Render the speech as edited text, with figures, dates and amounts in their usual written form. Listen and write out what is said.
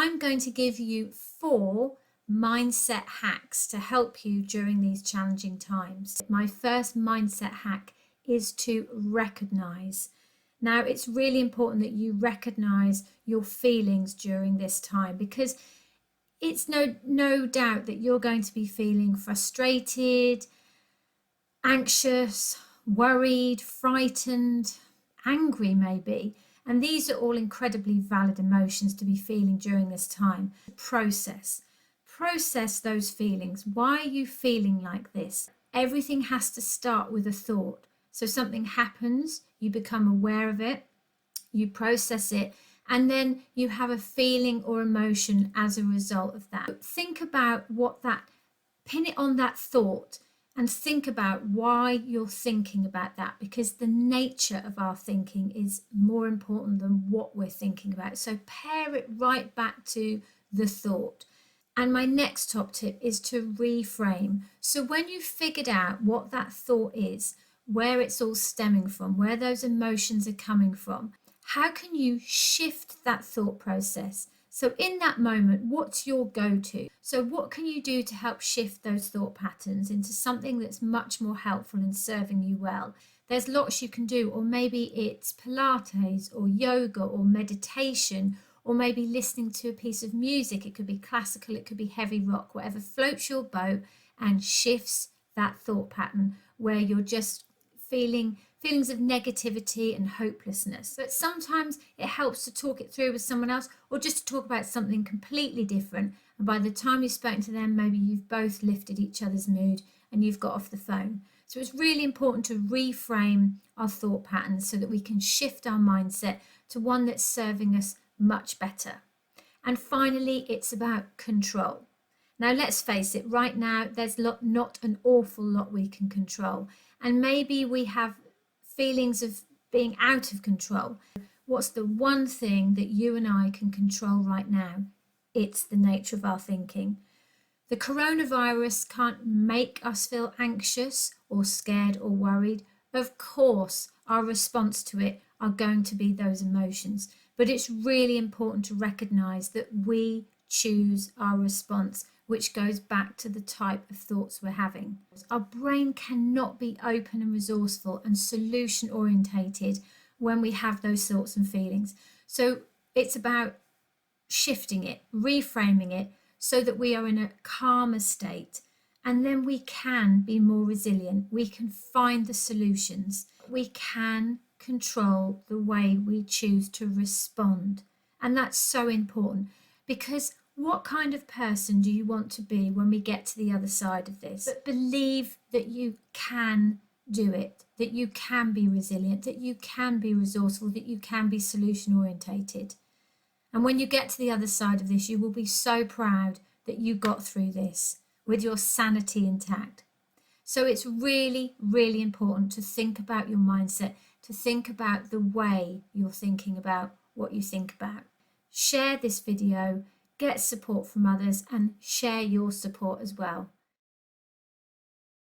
I'm going to give you 4 mindset hacks to help you during these challenging times. My first mindset hack is to recognize. Now, it's really important that you recognize your feelings during this time, because it's no doubt that you're going to be feeling frustrated, anxious, worried, frightened, angry maybe. And these are all incredibly valid emotions to be feeling during this time. Process those feelings. Why are you feeling like this? Everything has to start with a thought. So something happens, you become aware of it, you process it, and then you have a feeling or emotion as a result of that. Think about pin it on that thought, and think about why you're thinking about that, because the nature of our thinking is more important than what we're thinking about. So pair it right back to the thought. And my next top tip is to reframe. So when you've figured out what that thought is, where it's all stemming from, where those emotions are coming from, how can you shift that thought process? So in that moment, what's your go-to? So what can you do to help shift those thought patterns into something that's much more helpful and serving you well? There's lots you can do, or maybe it's Pilates or yoga or meditation, or maybe listening to a piece of music. It could be classical, it could be heavy rock, whatever floats your boat and shifts that thought pattern where you're just feelings of negativity and hopelessness. But sometimes it helps to talk it through with someone else, or just to talk about something completely different. And by the time you've spoken to them, maybe you've both lifted each other's mood and you've got off the phone. So it's really important to reframe our thought patterns so that we can shift our mindset to one that's serving us much better. And finally, it's about control. Now, let's face it, right now, there's not an awful lot we can control. And maybe we have feelings of being out of control. What's the one thing that you and I can control right now? It's the nature of our thinking. The coronavirus can't make us feel anxious or scared or worried. Of course, our response to it are going to be those emotions. But it's really important to recognize that we choose our response, which goes back to the type of thoughts we're having. Our brain cannot be open and resourceful and solution orientated when we have those thoughts and feelings. So it's about shifting it, reframing it, so that we are in a calmer state. And then we can be more resilient. We can find the solutions. We can control the way we choose to respond. And that's so important, because what kind of person do you want to be when we get to the other side of this? But believe that you can do it, that you can be resilient, that you can be resourceful, that you can be solution orientated. And when you get to the other side of this, you will be so proud that you got through this with your sanity intact. So it's really, really important to think about your mindset, to think about the way you're thinking about what you think about. Share this video, get support from others, and share your support as well.